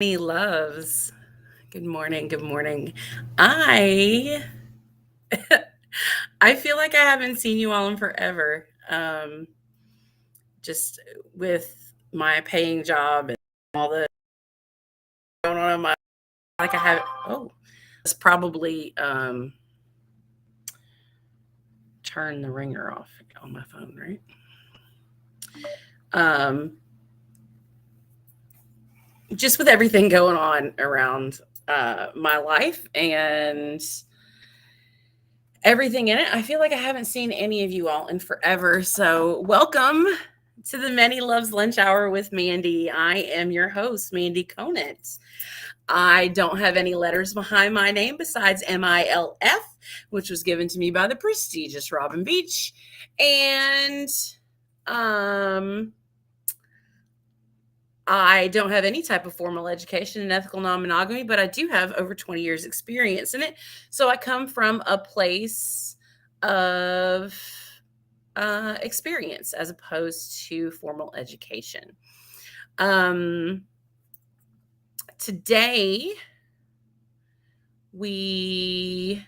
Me loves. Good morning. Good morning. I I feel like I haven't seen you all in forever. Just with my paying job and all the going on in my like I have. Oh, it's probably turn the ringer off on my phone, right? Um, just with everything going on around my life and everything in it. I feel like I haven't seen any of you all in forever. So, welcome to the Many Loves Lunch Hour with Mandy. I am your host, Mandy Conant. I don't have any letters behind my name besides MILF, which was given to me by the prestigious Robin Beach. And um, I don't have any type of formal education in ethical non monogamy, but I do have over 20 years' experience in it. So I come from a place of experience as opposed to formal education. Um, Today, I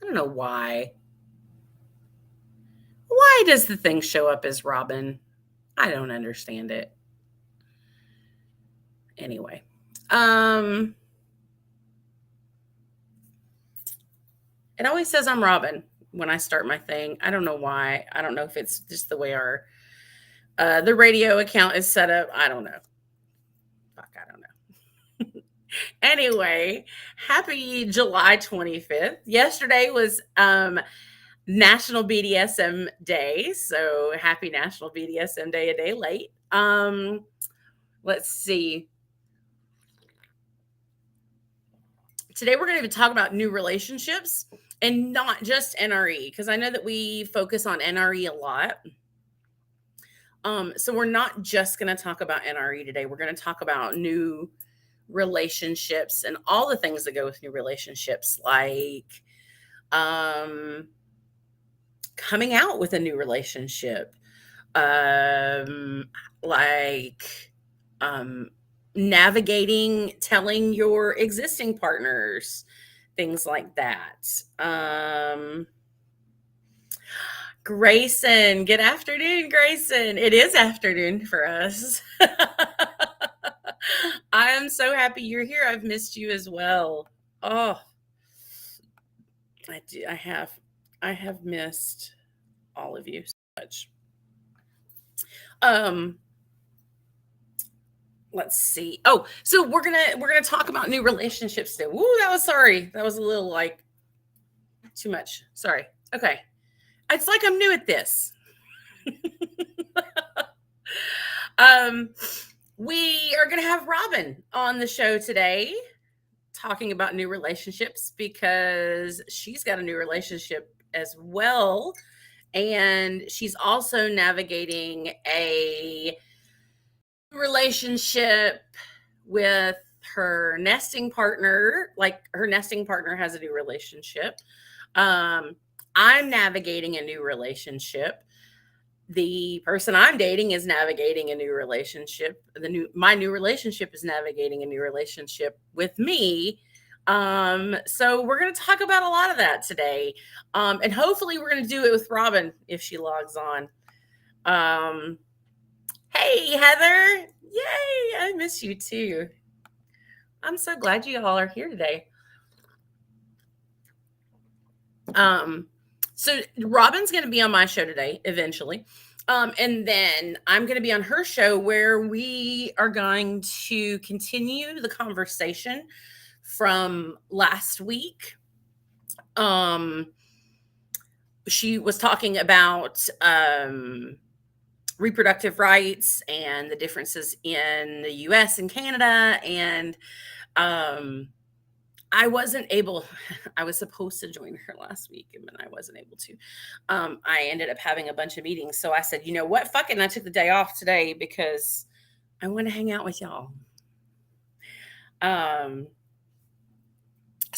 don't know why. Why does the thing show up as Robin? I don't understand it. Anyway, um, it always says I'm Robin when I start my thing. I don't know why. I don't know if it's just the way our the radio account is set up. I don't know. Fuck, I don't know. Anyway, happy July 25th. Yesterday was National BDSM Day, so happy National BDSM Day a day late. Let's see. Today we're going to talk about new relationships and not just NRE because I know that we focus on NRE a lot. So we're not just going to talk about NRE today. We're going to talk about new relationships and all the things that go with new relationships, like um, coming out with a new relationship, um, like um, navigating, telling your existing partners, things like that. Grayson, good afternoon, Grayson. It is afternoon for us. I am so happy you're here. I've missed you as well. Oh, I do. I have missed all of you so much. Um, let's see. Oh, so we're gonna talk about new relationships today. Woo, that was sorry. That was a little like too much. Sorry. Okay. It's like I'm new at this. um, we are gonna have Robin on the show today talking about new relationships because she's got a new relationship as well. And she's also navigating a relationship with her nesting partner. Like her nesting partner has a new relationship. Um, I'm navigating a new relationship. The person I'm dating is navigating a new relationship. My new relationship is navigating a new relationship with me. So we're going to talk about a lot of that today. And hopefully we're going to do it with Robin if she logs on. Hey, Heather. Yay. I miss you too. I'm so glad you all are here today. Um, so Robin's going to be on my show today eventually. And then I'm going to be on her show where we are going to continue the conversation from last week. She was talking about reproductive rights and the differences in the US and Canada. And I wasn't able, I was supposed to join her last week and I wasn't able to. I ended up having a bunch of meetings. So I said, you know what? Fuck it. And I took the day off today because I want to hang out with y'all. Um,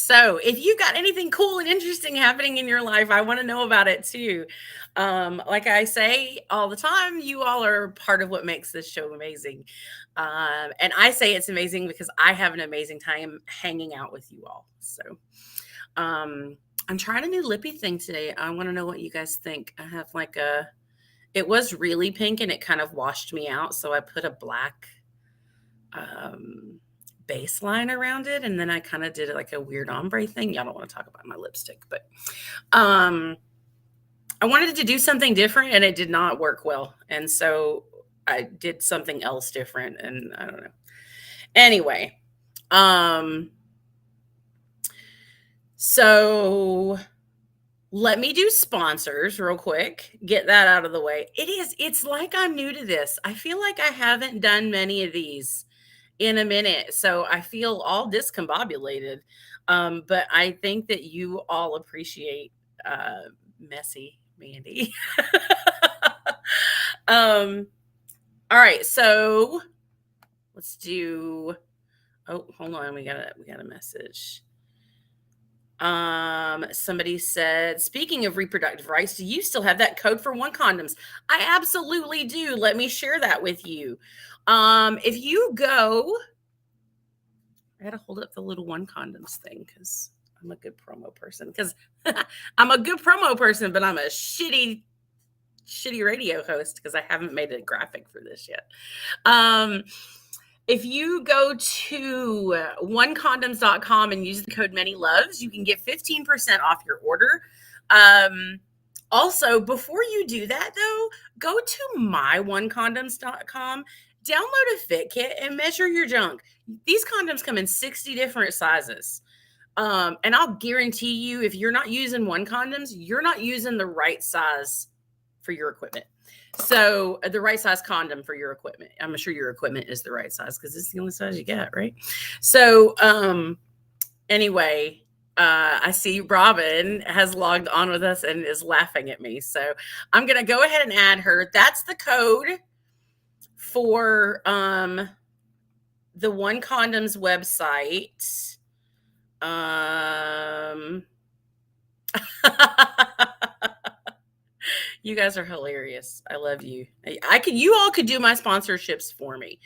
So if you've got anything cool and interesting happening in your life, I want to know about it too. Like I say all the time, you all are part of what makes this show amazing. And I say it's amazing because I have an amazing time hanging out with you all. So I'm trying a new lippy thing today. I want to know what you guys think. I have like it was really pink and it kind of washed me out. So I put a black baseline around it, and then I kind of did like a weird ombre thing. Y'all don't want to talk about my lipstick, but I wanted to do something different and it did not work well, and so I did something else different, and I don't know. Anyway, so let me do sponsors real quick, get that out of the way. It's like I'm new to this. I feel like I haven't done many of these in a minute, so I feel all discombobulated. But I think that you all appreciate messy Mandy. All right, so let's do. Oh, hold on, we got a message. Somebody said, speaking of reproductive rights, do you still have that code for One Condoms? I absolutely do. Let me share that with you. If you go, I gotta hold up the little One Condoms thing because I'm a good promo person. Because I'm a good promo person, but I'm a shitty radio host because I haven't made a graphic for this yet. If you go to onecondoms.com and use the code ManyLoves, you can get 15% off your order. Also, before you do that, though, go to myonecondoms.com, download a fit kit, and measure your junk. These condoms come in 60 different sizes. And I'll guarantee you, if you're not using One Condoms, you're not using the right size for your equipment. So the right size condom for your equipment. I'm sure your equipment is the right size because it's the only size you get, right? So anyway, I see Robin has logged on with us and is laughing at me. So I'm going to go ahead and add her. That's the code for the One Condoms website. You guys are hilarious. I love you. You all could do my sponsorships for me.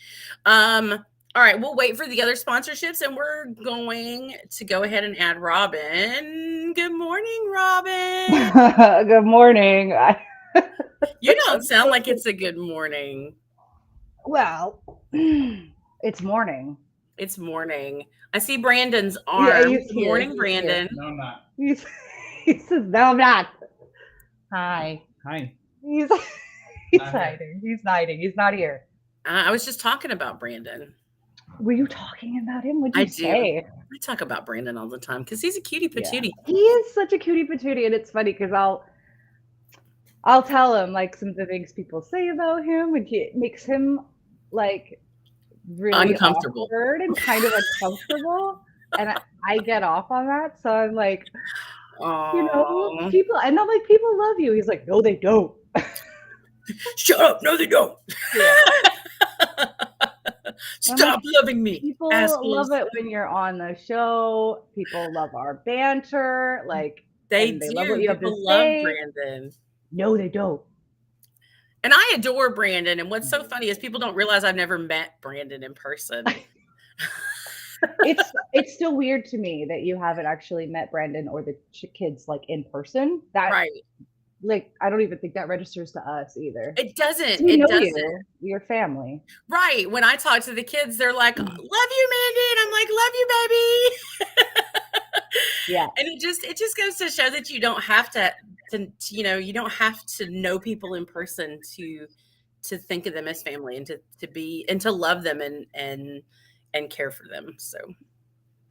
All right, we'll wait for the other sponsorships and we're going to go ahead and add Robin. Good morning, Robin. Good morning. You don't sound like it's a good morning. Well, it's morning. It's morning. I see Brandon's Yeah, arm. he's Good here. morning, He's Brandon. No, I'm not. He says, no, I'm not. Hi. Hi. He's hiding. He's hiding. He's not here. I was just talking about Brandon. Were you talking about him? What did you say? I talk about Brandon all the time because he's a cutie patootie. Yeah. He is such a cutie patootie, and it's funny because I'll tell him like some of the things people say about him, and it makes him like really uncomfortable awkward and kind of uncomfortable, and I get off on that. So I'm like, people, and I'm like, people love you. He's like, no, they don't. Shut up. No, they don't. Yeah. Stop loving me. People love it when you're on the show. People love our banter. Like they do. Love what you have to love say. Brandon. No, they don't. And I adore Brandon. And what's so funny is people don't realize I've never met Brandon in person. It's still weird to me that you haven't actually met Brandon or the kids like in person. That right. Like, I don't even think that registers to us either. It doesn't. We know your family. Right. When I talk to the kids, they're like, love you, Mandy. And I'm like, love you, baby. Yeah. And it just goes to show that you don't have to you don't have to know people in person to think of them as family and to be and to love them and care for them. So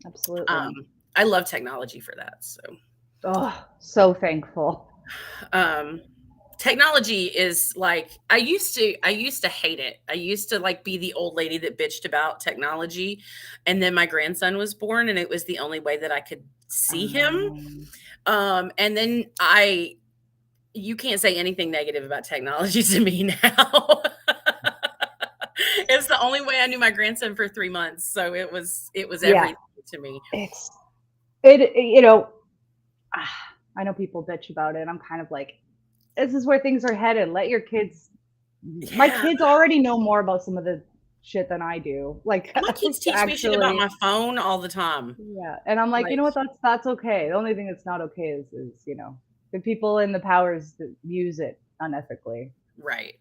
absolutely. I love technology for that. So thankful. Technology is like I used to hate it. I used to like be the old lady that bitched about technology, and then my grandson was born and it was the only way that I could see him. And then you can't say anything negative about technology to me now. It's the only way I knew my grandson for 3 months, so it was everything to me. you know, I know people bitch about it. I'm kind of like, this is where things are headed. Let your kids, my Yeah. kids already know more about some of the shit than I do. Like, My kids teach me shit about actually, my phone all the time. yeah. And I'm like, you Like, know what? That's okay. The only thing that's not okay is the people in the powers that use it unethically. right.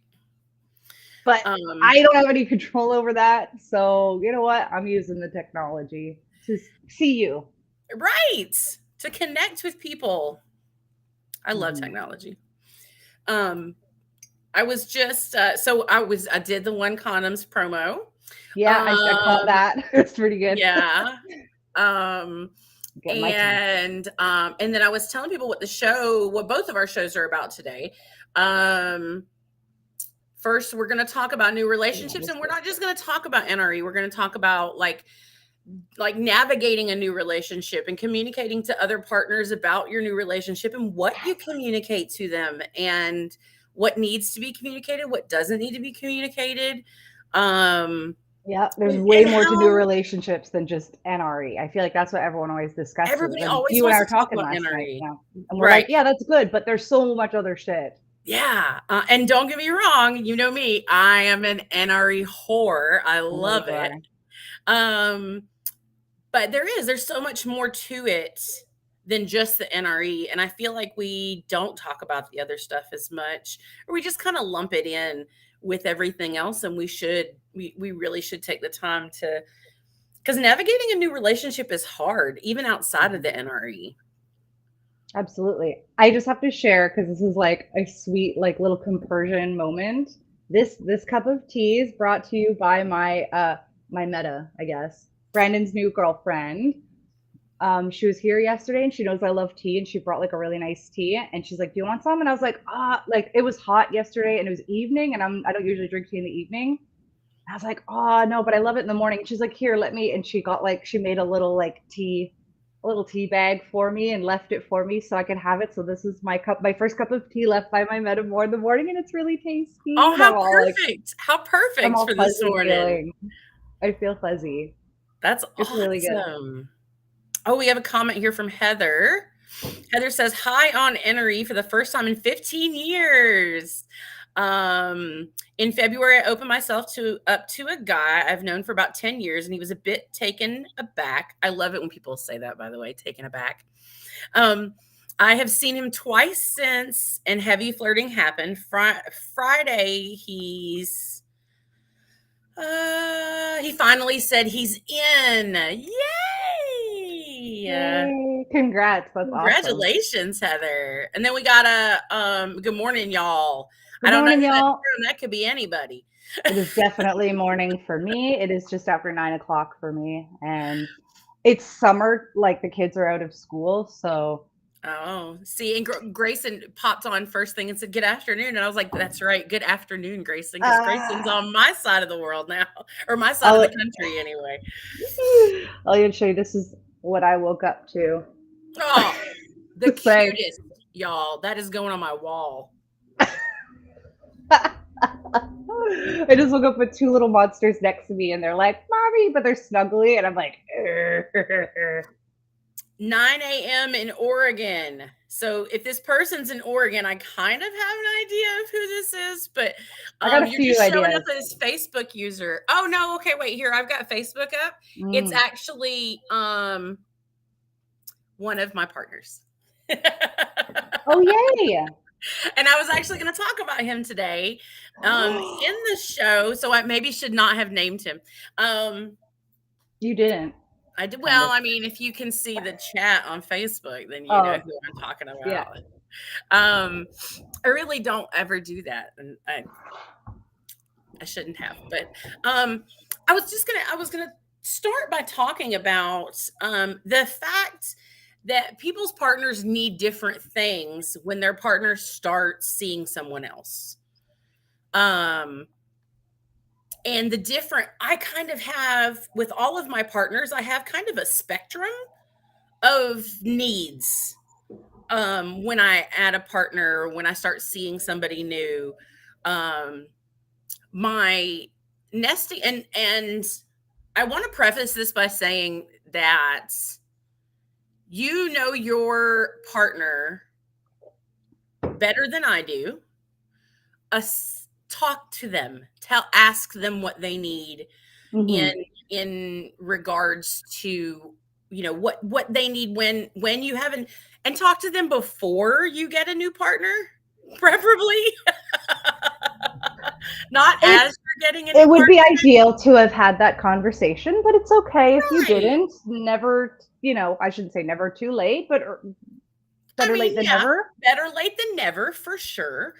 But Um, I don't have any control over that. So you know what? I'm using the technology to see you. right. To connect with people. I love Mhm. technology. Um, I was just I did the one condoms promo. Yeah, I caught Um, that. It's pretty good. yeah. Um, Get my tongue. and then I was telling people what both of our shows are about today. Um, First, we're going to talk about new Yeah, relationships, this and we're good. not just going to talk about NRE. We're going to talk about like navigating a new relationship and communicating to other partners about your new relationship and what you communicate to them and what needs to be communicated, what doesn't need to be communicated. Um, Yeah, there's way and more to new how relationships than just NRE. I feel like that's what everyone always discusses. everybody And always you and I wants were to talk talking about last night, NRE. and we're like, Right. yeah, that's good, but there's so much other shit. Yeah. And don't get me wrong, you know me, I am an NRE whore. I I know love you it. are. Um, but there's so much more to it than just the NRE. And I feel like we don't talk about the other stuff as much, or we just kind of lump it in with everything else. And we really should take the time to, because navigating a new relationship is hard, even outside of Mhm. the NRE. Absolutely. I just have to share because this is like a sweet, like little compersion moment. This cup of tea is brought to you by my meta, I guess. Brandon's new girlfriend. She was here yesterday and she knows I love tea and she brought like a really nice tea and she's like, "Do you want some?" And I was like, like it was hot yesterday and it was evening and I don't usually drink tea in the evening. I was like, "Oh, no, but I love it in the morning." And she's like, "Here, let me." And she made a little a little tea bag for me and left it for me so I could have it. So this is my first cup of tea left by my metamor in the morning and it's really tasty. Oh, And how I'm perfect all for this fuzzy morning. feeling. I feel fuzzy. That's It's really good. awesome. Oh, we have a comment here from Heather. Heather says, "Hi on NRE for the first time in 15 years. In February, I opened myself up to a guy I've known for about 10 years, and he was a bit taken aback. I love it when people say that, by the way, taken aback. Um, I have seen him twice since, and heavy flirting happened. Friday, he finally said he's in. Yay! Yay. Congrats. That's awesome. Congratulations, Heather. And then we got a good morning, y'all. I Good don't know morning, who that's y'all. from. That could be anybody. It is definitely morning for me. It is just after 9 o'clock for me. And it's summer, like the kids are out of school. So Oh, see, and Grayson popped on first thing and said, "Good afternoon." And I was like, "That's right. Good afternoon, Grayson," because Grayson's uh, on my side of the world now, or my side of I'll, the country anyway. I'll even show you this is what I woke up to. Oh, the It's like cutest, y'all. That is going on my wall. I just woke up with two little monsters next to me and they're like, "Mommy," but they're snuggly and I'm like 9 a.m. in Oregon. So if this person's in Oregon, I kind of have an idea of who this is, but I got a you're few just showing up ideas. as Facebook user. Oh no, okay, wait here. I've got Facebook up. It's Mm. actually one of my partners. And Oh yay. I was actually going to talk about him today in the show, so I maybe should not have named him. You didn't, I did kind well. of. I mean, if you can see the chat on Facebook, then you know Oh, who I'm talking yeah. about. Um, I really don't ever do that, and I shouldn't have. But I was gonna start by talking about the fact that people's partners need different things when their partner starts seeing someone else. Um, and the different I kind of have with all of my partners, I have kind of a spectrum of needs when I add a partner, when I start seeing somebody new. Um, my nesting and I want to preface this by saying that you know your partner better than I do. Talk to them. Ask them what they need Mhm. in regards to, what they need when you haven't, and talk to them before you get a new partner, preferably. Not It as you're getting a it new would partner. be ideal to have had that conversation, but it's okay if you Right. didn't. Never, I shouldn't say never too late, but I better mean, late than yeah, never. better late than never for sure.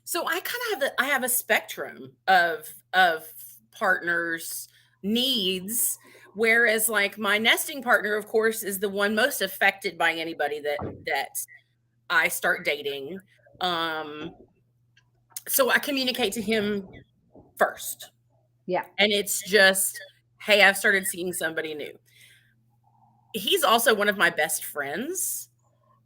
So I kind of have a spectrum of partners' needs, whereas like my nesting partner, of course, is the one most affected by anybody that I start dating. So I communicate to him first, Yeah. and it's just, hey, I've started seeing somebody new. He's also one of my best friends.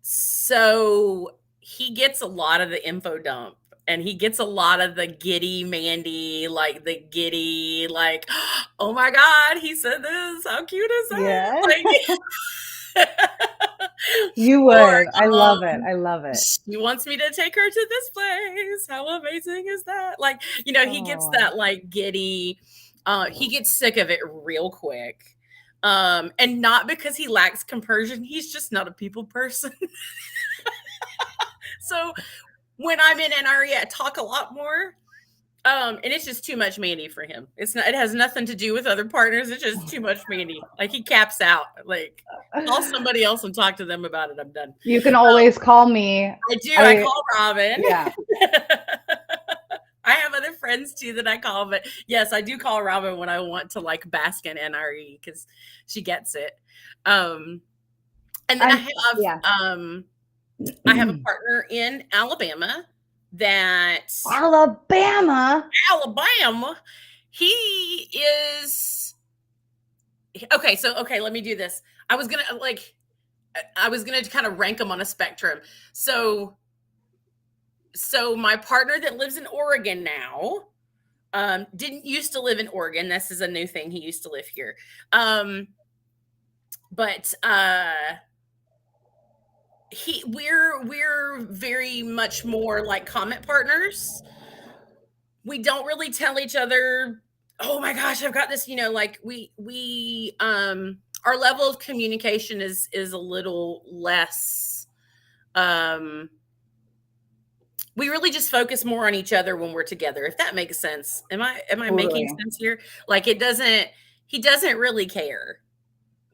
So he gets a lot of the info dump, and he gets a lot of the giddy Mandy, like the giddy, like, oh my God, he said this. How cute is Yeah. that? You Or would. I love it. I love it. she wants me to take her to this place. How amazing is that? Like, he gets Oh. that like giddy, he gets sick of it real quick. And not because he lacks compersion, he's just not a people person. So when I'm in NRE, I talk a lot more. And it's just too much Mandy for him. It has nothing to do with other partners. It's just too much Mandy. Like he caps out. Like, call somebody else and talk to them about it. I'm done. You can always call me. I do. I call Robin. Yeah. I have other friends too that I call, but yes, I do call Robin when I want to like bask in NRE because she gets it. And then Yeah. I have a partner in Alabama that Alabama. he is okay. So, okay, let me do this. I was going to kind of rank them on a spectrum. So my partner that lives in Oregon now, didn't used to live in Oregon. This is a new thing. He used to live here. But we're very much more like comment partners. We don't really tell each other, oh my gosh, I've got this, like we our level of communication is a little less. We really just focus more on each other when we're together, if that makes sense. Am I making Totally. sense here? Like he doesn't really care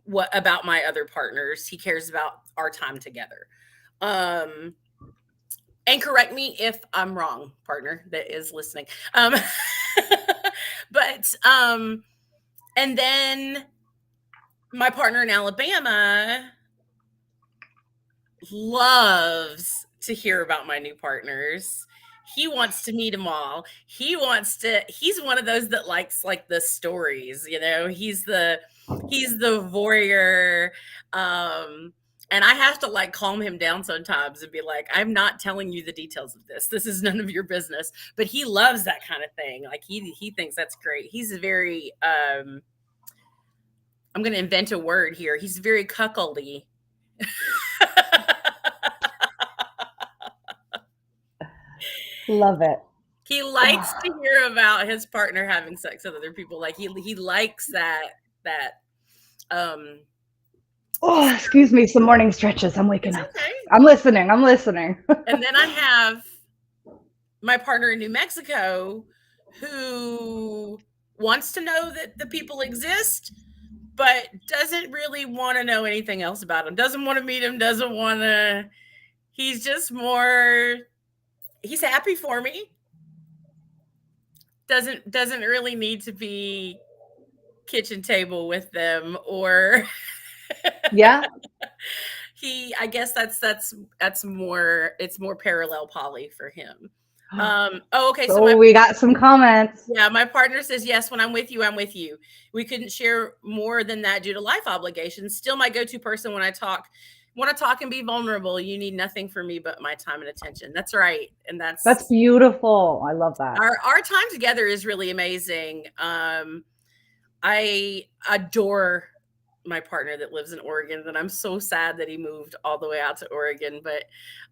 what about my other partners. He cares about our time together. And correct me if I'm wrong, partner that is listening. But and then my partner in Alabama loves to hear about my new partners. He wants to meet them all. He's one of those that likes like the stories, he's the voyeur. And I have to like calm him down sometimes and be like, I'm not telling you the details of this. This is none of your business. But he loves that kind of thing. Like he thinks that's great. He's a very I'm going to invent a word here. He's very cuckoldy. Love it. He likes to hear about his partner having sex with other people. Like he likes that. Oh, excuse me. Some morning stretches. I'm waking It's up. okay. I'm listening. And then I have my partner in New Mexico who wants to know that the people exist, but doesn't really want to know anything else about them. Doesn't want to meet him. Doesn't want to. He's just more. He's happy for me. Doesn't really need to be kitchen table with them or. Yeah. I guess that's more. It's more parallel poly for him. Okay. So we got some comments. Yeah, my partner says, yes, when I'm with you, I'm with you. We couldn't share more than that due to life obligations. Still my go-to person when I want to talk and be vulnerable. You need nothing from me but my time and attention. That's right. And that's beautiful. I love that. Our time together is really amazing. I adore my partner that lives in Oregon that I'm so sad that he moved all the way out to Oregon. But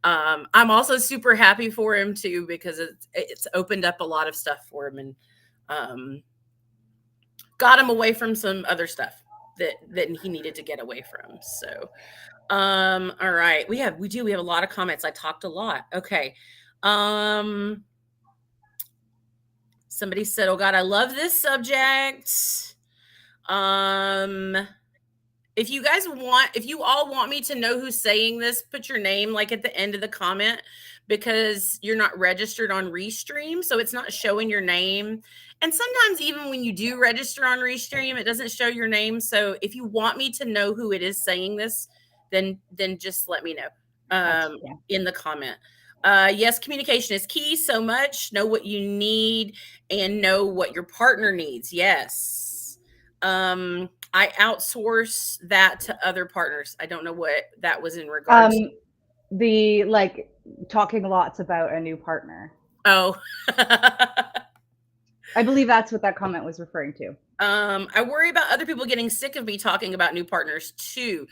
I'm also super happy for him too, because it's opened up a lot of stuff for him, and um, got him away from some other stuff that he needed to get away from. So all right, we have a lot of comments. I talked a lot. Okay. um Somebody said, oh God, I love this subject. um if you all want me to know who's saying this, put your name like at the end of the comment, because you're not registered on Restream, so it's not showing your name. And sometimes even when you do register on Restream, it doesn't show your name. So if you want me to know who it is saying this, then just let me know in the comment. Yes, communication is key. So much. Know what you need and know what your partner needs. Yes. I outsource that to other partners. I don't know what that was in regards to. The like talking lots about a new partner. Oh. I believe that's what that comment was referring to. I worry about other people getting sick of me talking about new partners too.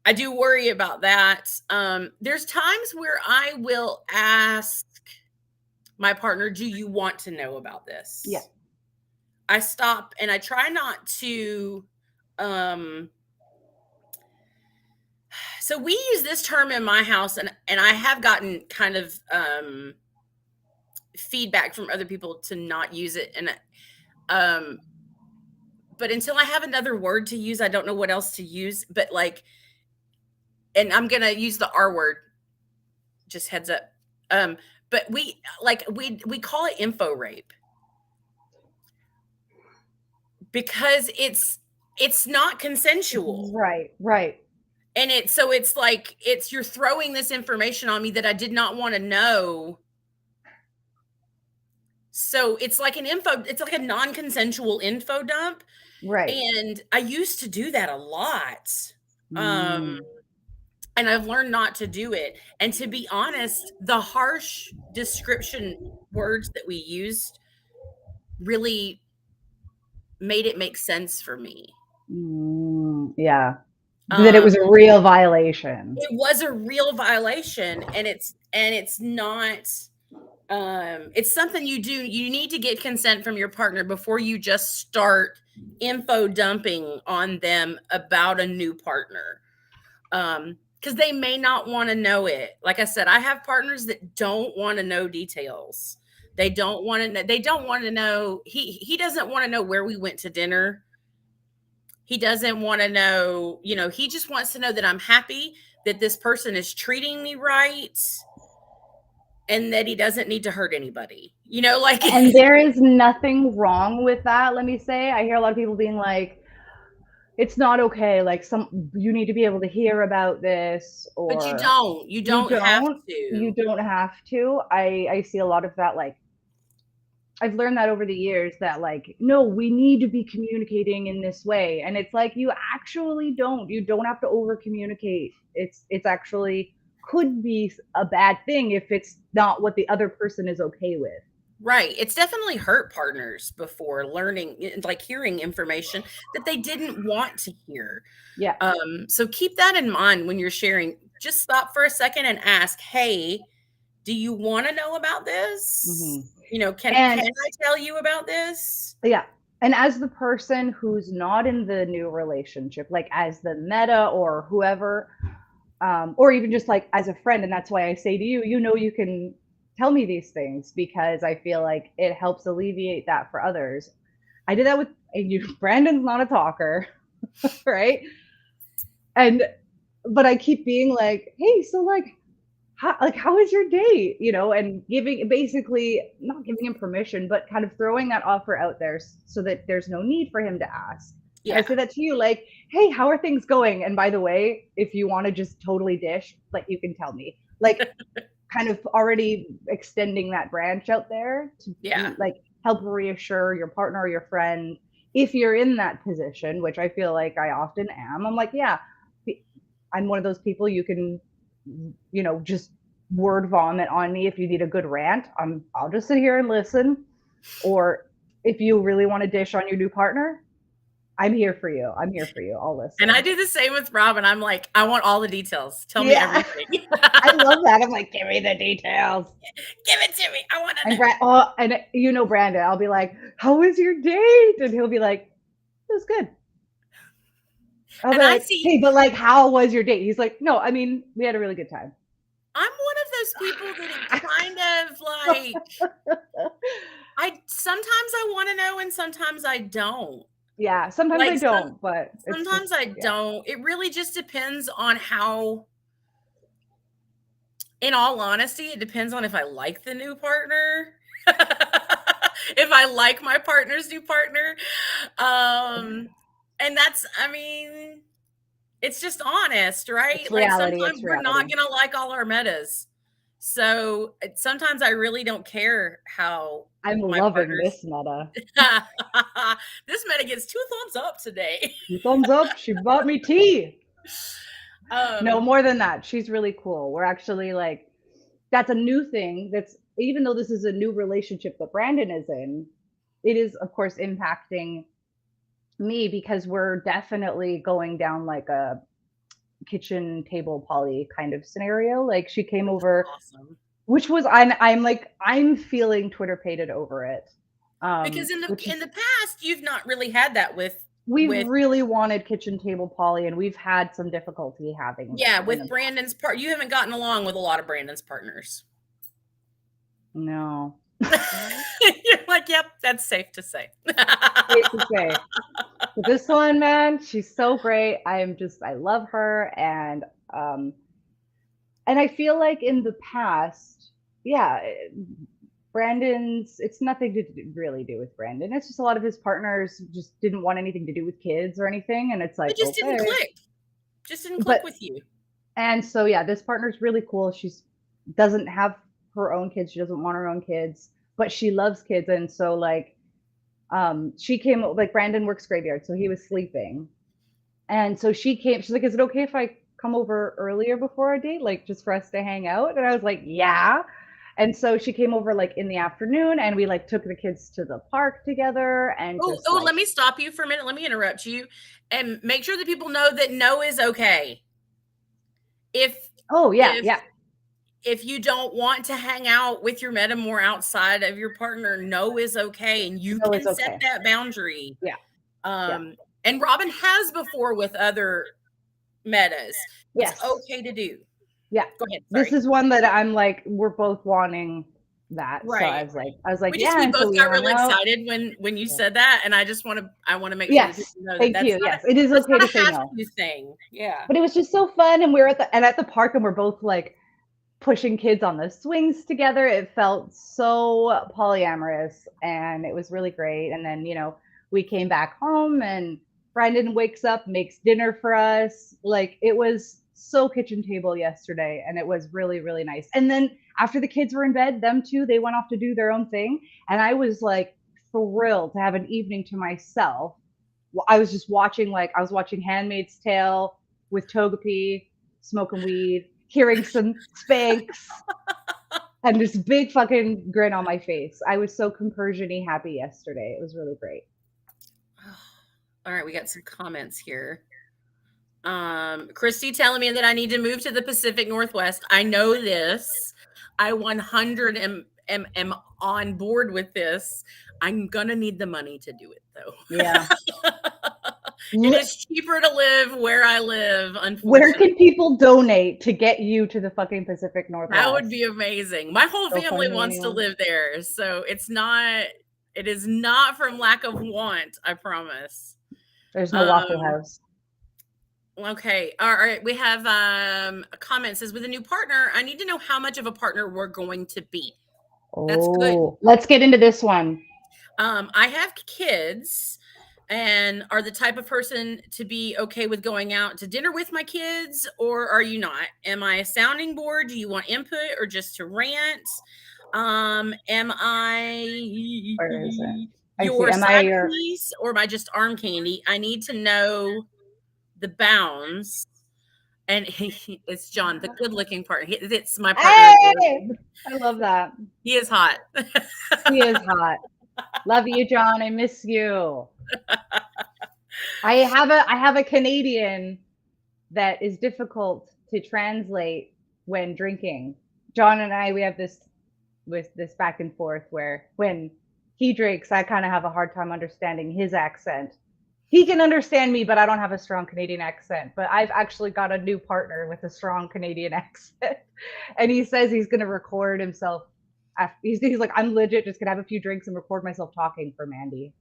I do worry about that. There's times where I will ask my partner, do you want to know about this? Yeah. I stop and I try not to. So we use this term in my house, and I have gotten kind of feedback from other people to not use it. And but until I have another word to use, I don't know what else to use. But like, and I'm gonna use the R word, just heads up. But we call it info rape, because it's not consensual. Right. And it's like you're throwing this information on me that I did not want to know. So it's like it's like a non-consensual info dump. Right. And I used to do that a lot. And I've learned not to do it. And to be honest, the harsh description words that we used really made it make sense for me. Yeah. That it was a real violation. It was a real violation, and it's not it's something you need to get consent from your partner before you just start info dumping on them about a new partner. Because they may not want to know it. Like I said, I have partners that don't want to know details. They don't want to know. They don't want to know. He doesn't want to know where we went to dinner. He doesn't want to know, he just wants to know that I'm happy, that this person is treating me right, and that he doesn't need to hurt anybody, like. And there is nothing wrong with that. Let me say, I hear a lot of people being like, it's not okay. Like you need to be able to hear about this, or but you don't have to. You don't have to. I see a lot of that. Like, I've learned that over the years that like, no, we need to be communicating in this way. And it's like, you actually don't. You don't have to over communicate. It's actually could be a bad thing if it's not what the other person is okay with. Right. It's definitely hurt partners before, like hearing information that they didn't want to hear. Yeah. So keep that in mind when you're sharing. Just stop for a second and ask, hey, do you want to know about this? Mm-hmm. Can I tell you about this? Yeah. And as the person who's not in the new relationship, like as the meta or whoever, or even just like as a friend, and that's why I say to you, you can tell me these things, because I feel like it helps alleviate that for others. I did that with you. Brandon's not a talker, right? But I keep being like, hey, so how is your date? And basically not giving him permission, but kind of throwing that offer out there so that there's no need for him to ask. Yeah. I say that to you, like, hey, how are things going? And by the way, if you want to just totally dish, like, you can tell me, like, kind of already extending that branch out there to like help reassure your partner or your friend if you're in that position, which I feel like I often am. I'm like, yeah, I'm one of those people you can, just word vomit on me if you need a good rant. I'll just sit here and listen. Or if you really want to dish on your new partner, I'm here for you. I'll listen. And I do the same with Robin. I'm like, I want all the details. Tell me Yeah. everything. I love that. I'm like, give me the details. Give it to me. I want to And know. and you know Brandon, I'll be like, how was your date? And he'll be like, it was good. I'll be And I like, see, hey, but like, how was your date? He's like, no, I mean, we had a really good time. I'm one of those people that it kind of like, sometimes I want to know and sometimes I don't. Yeah, sometimes I Like don't, but it's just, sometimes I yeah. don't. It really just depends on how, in all honesty, it depends on if I like the new partner. If I like my partner's new partner. And that's, I mean, it's just honest, right? It's Like reality. sometimes It's we're not reality. going to like all our metas. So sometimes I really don't care how I'm my loving partner's. this meta. This meta gets 2 thumbs up today. 2 thumbs up. She bought me tea. No, Um, more than that. She's really cool. We're actually like, that's a new thing. That's even though this is a new relationship that Brandon is in, it is of course impacting me because we're definitely going down like a kitchen table poly kind of scenario. Like she came which is over, awesome. which was I'm like I'm feeling Twitter pated over it. Because Which in is the past you've not really had that we've with really wanted kitchen table poly and we've had some difficulty having yeah, that in with the Brandon's part. You haven't gotten along with a lot of Brandon's partners. no. You're like, yep, that's safe to say. Safe to say. But this one, man, she's so great. I love her, and I feel like in the past, yeah, Brandon's. It's nothing to really do with Brandon. It's just a lot of his partners just didn't want anything to do with kids or anything, and it's It like just didn't okay, click. Just didn't click but with you. and so yeah, this partner's really cool. She's doesn't have her own kids. She doesn't want her own kids, but she loves kids, and so like she came like Brandon works graveyard, so he was sleeping. And so she came, she's like, is it okay if I come over earlier before our date, like just for us to hang out? And I was like, yeah. And so she came over like in the afternoon and we like took the kids to the park together and Oh, just like, let me stop you for a minute. Let me interrupt you and make sure that people know that no is okay. oh, yeah, If yeah. if you don't want to hang out with your meta more outside of your partner, no is okay. And you No, it's can set okay. that boundary. Yeah. Yeah. And Robin has before with other metas. It's Yes. okay to do. Yeah. Go ahead. This Sorry. is one that I'm like, we're both wanting that. So Right. I was like, yeah. We And so both we got hung really out. excited when you said that. And I want to make sure that Yes. people know that Thank you. Yes. It is that's okay not to a say have no. to thing. Yeah. But it was just so fun. And we were at the park and we're both like, pushing kids on the swings together. It felt so polyamorous and it was really great. And then, we came back home and Brandon wakes up, makes dinner for us. Like it was so kitchen table yesterday and it was really, really nice. And then after the kids were in bed, them two, they went off to do their own thing. And I was like thrilled to have an evening to myself. I was just watching, I was watching Handmaid's Tale with Togepi, smoking weed, hearing some Spanx, and this big fucking grin on my face. I was so compersion-y happy yesterday. It was really great. All right, we got some comments here. Christy telling me that I need to move to the Pacific Northwest. I know this. I 100 am on board with this. I'm gonna need the money to do it though. Yeah. It is cheaper to live where I live, unfortunately. Where can people donate to get you to the fucking Pacific Northwest? That would be amazing. My whole family wants to live there, so it is not from lack of want, I promise. There's no Waffle House. Okay. All right. We have a comment says, with a new partner, I need to know how much of a partner we're going to be. That's good. Let's get into this one. I have kids and are the type of person to be okay with going out to dinner with my kids, or are you not? Am I a sounding board? Do you want input or just to rant? Am I Where is it? your side piece or am I just arm candy? I need to know the bounds. And it's John, the good-looking part. It's my partner. Hey! I love that. He is hot. He is hot. Love you, John. I miss you. I have a Canadian that is difficult to translate when drinking. John and I, we have this with this back and forth where when he drinks, I kind of have a hard time understanding his accent. He can understand me, but I don't have a strong Canadian accent. But I've actually got a new partner with a strong Canadian accent. And he says he's going to record himself. He's like, I'm legit just going to have a few drinks and record myself talking for Mandy.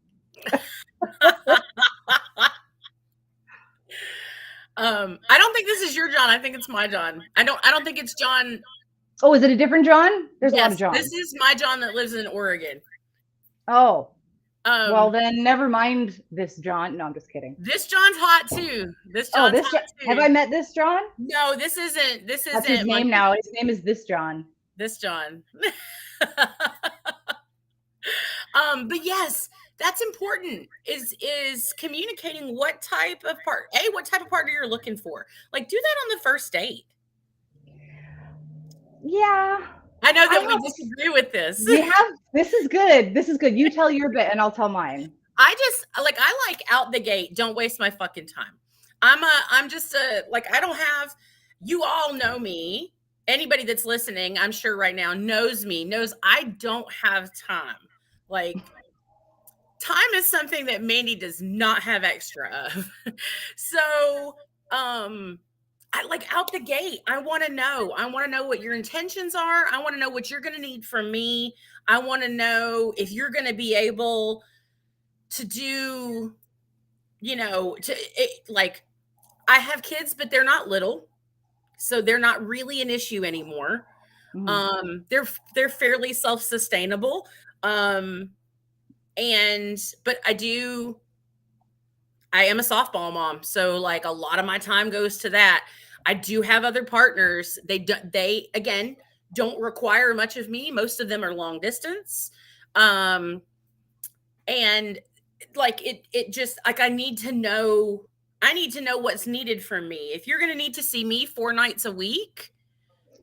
I don't think this is your John. I think it's my John. I don't think it's John. Oh, is it a different John? There's Yes, a lot of Johns. this is my John that lives in Oregon. Oh. Well, then never mind this John. No, I'm just kidding. This John's hot too. This John's hot too. Have I met this John? No, this isn't. This isn't. That's his name now. His name is this John. This John. But yes, that's important. Is communicating what type of partner you're looking for. Like, do that on the first date. Yeah. I know that we disagree with this. This is good. This is good. You tell your bit and I'll tell mine. I like out the gate. Don't waste my fucking time. I'm just like, I don't have, you all know me. Anybody that's listening, I'm sure right now knows I don't have time. Like, time is something that Mandy does not have extra of. So, I like out the gate. I want to know what your intentions are. I want to know what you're going to need from me. I want to know if you're going to be able to do, like, I have kids, but they're not little. So they're not really an issue anymore. Mm-hmm. They're fairly self-sustainable. But I am a softball mom. So like a lot of my time goes to that. I do have other partners. They again, don't require much of me. Most of them are long distance. And like, it just like, I need to know what's needed from me. If you're going to need to see me 4 nights a week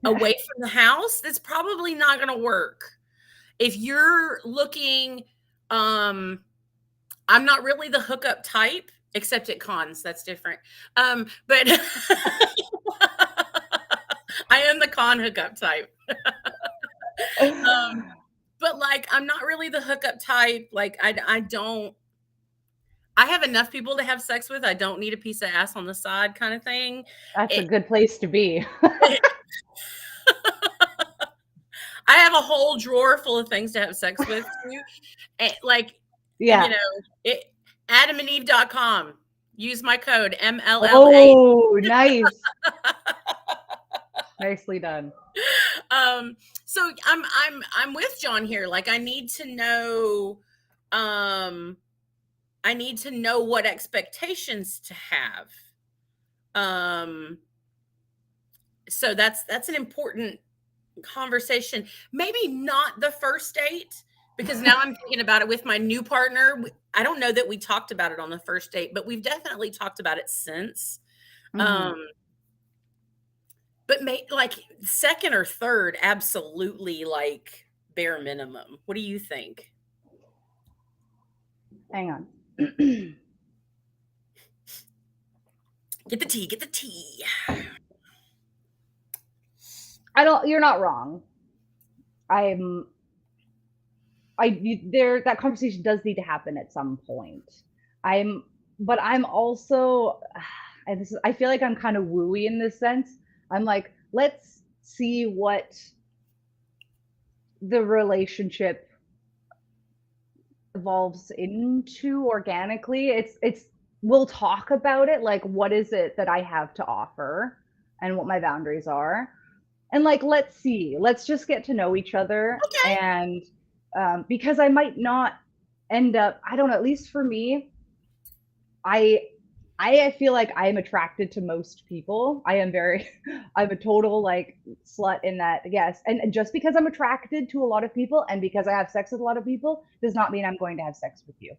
away from the house, that's probably not going to work. If you're looking, I'm not really the hookup type, except at cons. That's different. But I am the con hookup type. But like, I'm not really the hookup type. Like, I have enough people to have sex with. I don't need a piece of ass on the side kind of thing. That's a good place to be. I have a whole drawer full of things to have sex with too. And like, yeah, AdamandEve.com. Use my code MLLA. Oh, nice. Nicely done. So I'm with John here. Like, I need to know what expectations to have. So that's an important conversation. Maybe not the first date, because now I'm thinking about it with my new partner. I don't know that we talked about it on the first date, but we've definitely talked about it since. Mm-hmm. But like second or third, absolutely, like bare minimum. What do you think? Hang on. Get the tea. You're not wrong. That conversation does need to happen at some point. But I'm also, I feel like I'm kind of wooey in this sense. I'm like, let's see what the relationship evolves into organically. We'll talk about it. Like, what is it that I have to offer and what my boundaries are? And like, let's just get to know each other. Okay. And because I might not end up, I don't know, at least for me, I feel like I am attracted to most people. I'm a total like slut in that, yes. And just because I'm attracted to a lot of people and because I have sex with a lot of people does not mean I'm going to have sex with you.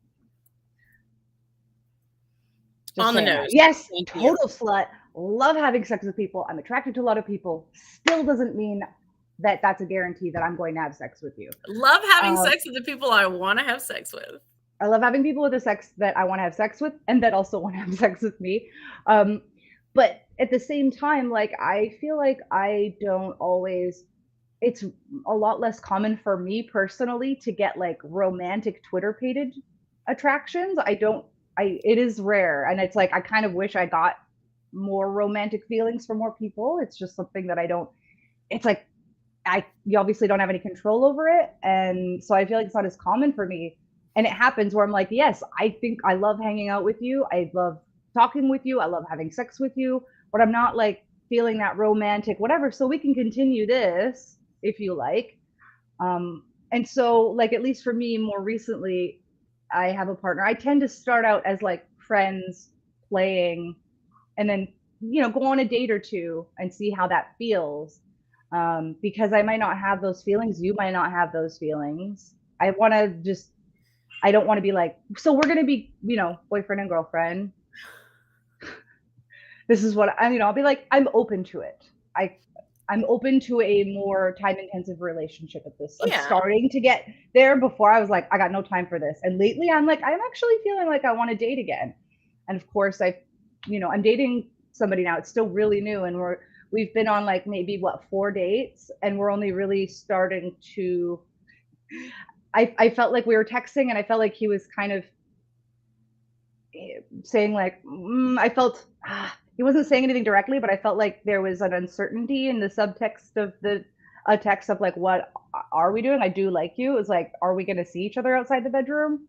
Just on the nose. Yes, total slut. Love having sex with people. I'm attracted to a lot of people. Still doesn't mean that's a guarantee that I'm going to have sex with you. Love having sex with the people I want to have sex with. I love having people with the sex that I want to have sex with and that also want to have sex with me. Um, but at the same time, like I feel like I don't always it's a lot less common for me personally to get like romantic Twitter pated attractions. I don't I it is rare and it's like I kind of wish I got more romantic feelings for more people. It's just something that I don't it's like you obviously don't have any control over it, and so I feel like it's not as common for me. And it happens where I'm like, yes, I think I love hanging out with you. I love talking with you. I love having sex with you, but I'm not like feeling that romantic whatever. So we can continue this if you like. And so like at least for me, more recently, I have a partner. I tend to start out as like friends playing, and then go on a date or two and see how that feels, because I might not have those feelings. You might not have those feelings. I want to just, I don't want to be like, so we're going to be, boyfriend and girlfriend. This is what I'll be like, I'm open to it. I'm open to a more time intensive relationship at this. I'm starting to get there. Before I was like, I got no time for this. And lately I'm like, I'm actually feeling like I want to date again. And of course I'm dating somebody now. It's still really new. And we've been on like maybe 4 dates, and we're only really starting to, I felt like we were texting and I felt like he was kind of saying like, I felt, he wasn't saying anything directly, but I felt like there was an uncertainty in the subtext of a text of like, what are we doing? I do like you. It was like, are we going to see each other outside the bedroom?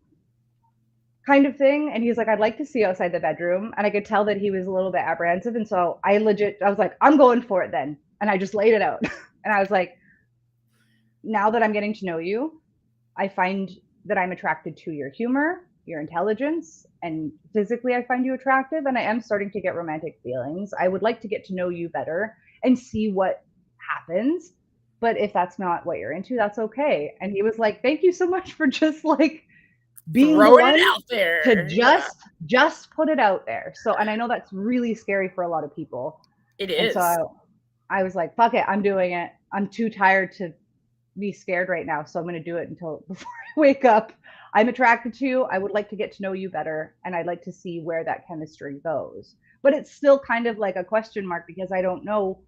Kind of thing. And he's like, I'd like to see you outside the bedroom. And I could tell that he was a little bit apprehensive. And so I was like, I'm going for it then. And I just laid it out. And I was like, now that I'm getting to know you, I find that I'm attracted to your humor, your intelligence, and physically I find you attractive, and I am starting to get romantic feelings. I would like to get to know you better and see what happens. But if that's not what you're into, that's okay. And he was like, thank you so much for just like being throwing it out there to just put it out there. So, and I know that's really scary for a lot of people. It is. And so I was like, fuck it, I'm doing it. I'm too tired to be scared right now, so I'm going to do it until before I wake up. I'm attracted to you. I would like to get to know you better, and I'd like to see where that chemistry goes. But it's still kind of like a question mark because I don't know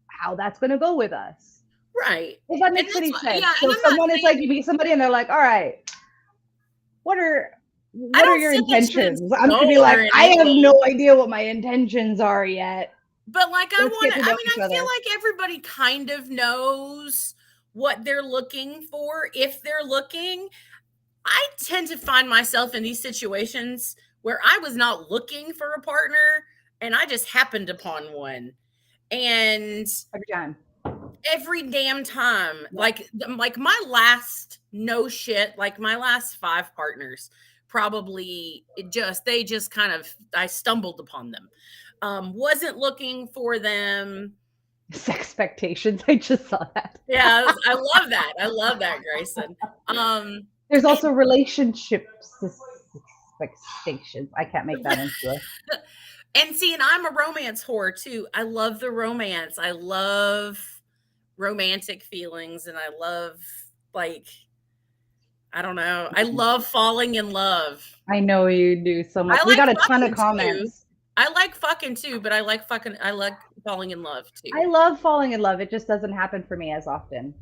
how that's going to go with us. Right. If that makes any sense. Yeah, so someone is like, you meet somebody and they're like, all right, what are your intentions? I'm going to be like, I have no idea what my intentions are yet. But like, I feel like everybody kind of knows what they're looking for if they're looking. I tend to find myself in these situations where I was not looking for a partner and I just happened upon one. And every damn time, like my last my last 5 partners, probably they just kind of, I stumbled upon them. Wasn't looking for them. Expectations. I just saw that. Yeah, I love that. I love that, Grayson. There's also relationships expectations. I can't make that into it. And see, and I'm a romance whore too. I love the romance. I love romantic feelings, and I love, like, I don't know. I love falling in love. I know you do so much. We got a ton of comments. I like fucking too, but I like falling in love too. I love falling in love. It just doesn't happen for me as often.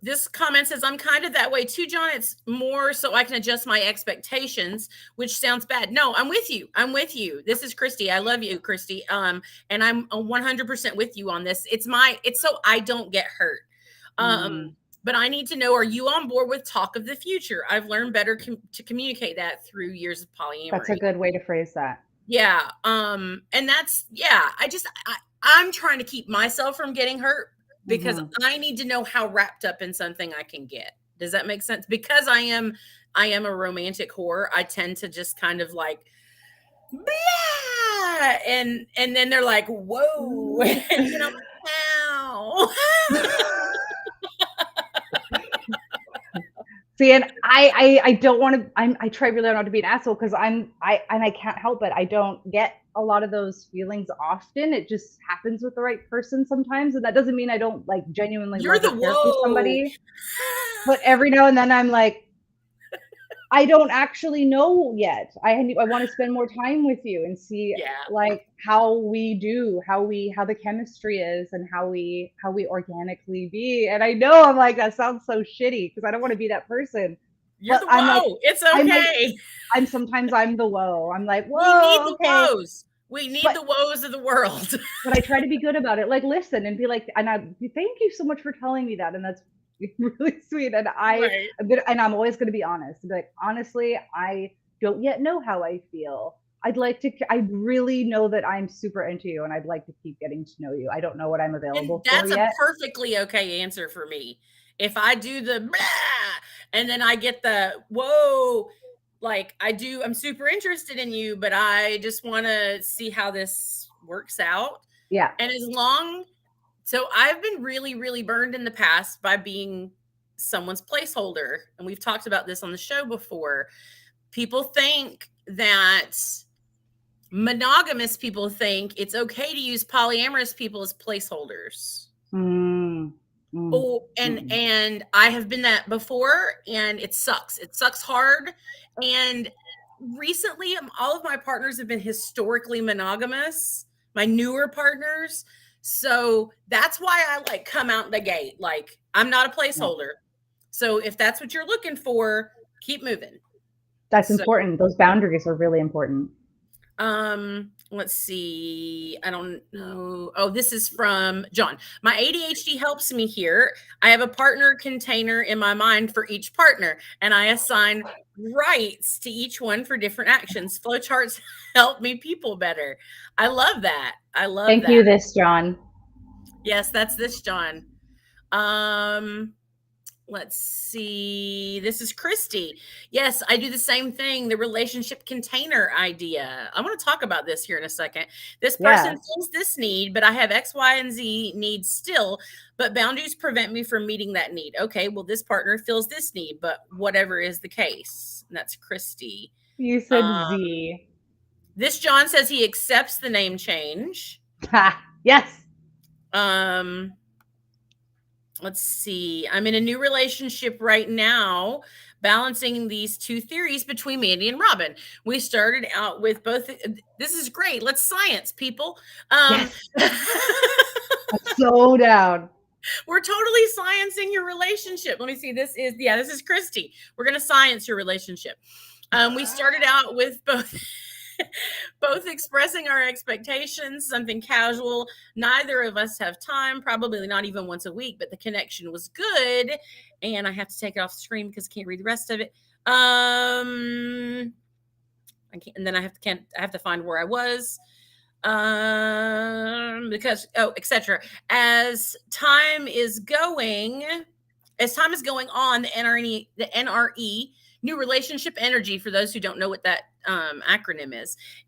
This comment says, I'm kind of that way too, John. It's more so I can adjust my expectations, which sounds bad. No, I'm with you. This is Christy. I love you, Christy. And I'm 100% with you on this. It's so I don't get hurt. But I need to know, are you on board with talk of the future? I've learned better to communicate that through years of polyamory. That's a good way to phrase that. Yeah. And that's, yeah, I'm trying to keep myself from getting hurt because I need to know how wrapped up in something I can get. Does that make sense? Because I am a romantic whore. I tend to just kind of like, blah, and then they're like, whoa. And then I'm like, ow. See, and I don't want to. I try really hard not to be an asshole because I can't help it. I don't get a lot of those feelings often. It just happens with the right person sometimes, and that doesn't mean I don't like genuinely care for somebody. But every now and then I'm like, I don't actually know yet. I want to spend more time with you and see Yeah. like how we do, how the chemistry is and how we organically be. And I know I'm like that sounds so shitty because I don't want to be that person. You're But the I'm like whoa. It's I'm like okay. sometimes I'm the whoa. I'm like, We need whoa, the okay. woes. We need But the woes of the world. I try to be good about it. Like listen and be like, and I thank you so much for telling me that. And that's really sweet. And Right. I'm always gonna be honest. Be like, honestly, I don't yet know how I feel. I really know that I'm super into you and I'd like to keep getting to know you. I don't know what I'm And available for that's a yet. perfectly okay answer for me. If I do the blah, and then I get the whoa, like I'm super interested in you, but I just want to see how this works out. Yeah. And so I've been really, really burned in the past by being someone's placeholder. And we've talked about this on the show before. People think that monogamous people think it's okay to use polyamorous people as placeholders. Mm, mm, Oh, and mm. and I have been that before, and it sucks. It sucks hard. And recently, all of my partners have been historically monogamous, my newer partners. So that's why I like come out the gate. Like, I'm not a Yeah. placeholder. So if that's what you're looking for, keep moving. That's So important. Those boundaries are really important. let's see. I don't know. Oh, this is from John. My ADHD helps me here. I have a partner container in my mind for each partner, and I assign rights to each one for different actions. Flowcharts help me people better. I love that. I love Thank that. you, this John. Yes, that's this John. Um, let's see. This is Christy. Yes, I do the same thing. The relationship container idea. I want to talk about this here in a second. This person Yeah. fills this need, but I have X, Y, and Z needs still, but boundaries prevent me from meeting that need. Okay, well, this partner fills this need, but whatever is the case. And that's Christy. You said Um, Z. this John says he accepts the name change. Ha. Yes. Um, let's see. I'm in a new relationship right now, balancing these two theories between Mandy and Robin. We started out with both. This is great. Let's science, people. Yes. I'm so down. We're totally sciencing your relationship. Let me see. This is Christy. We're going to science your relationship. We started out with both both expressing our expectations, something casual. Neither of us have time, probably not even once a week, but the connection was good. And I have to take it off the screen because I can't read the rest of it. I can't, and then I have to find where I was. Because etc. As time is going on, the NRE, new relationship energy, for those who don't know what that acronym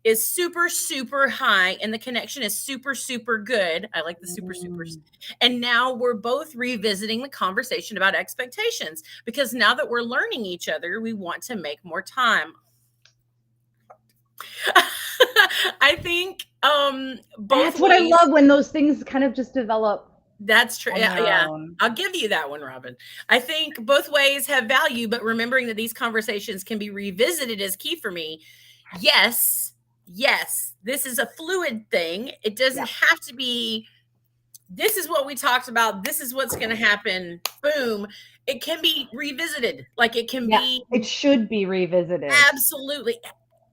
is super, super high, and the connection is super, super good. I like the super, supers. And now we're both revisiting the conversation about expectations because now that we're learning each other, we want to make more time. I think both That's what I love when those things kind of just develop. That's true. On their Yeah. own. I'll give you that one, Robin. I think both ways have value, but remembering that these conversations can be revisited is key for me. Yes. This is a fluid thing. It doesn't have to be, this is what we talked about. This is what's going to happen. Boom. It can be revisited. Like it can be. It should be revisited. Absolutely.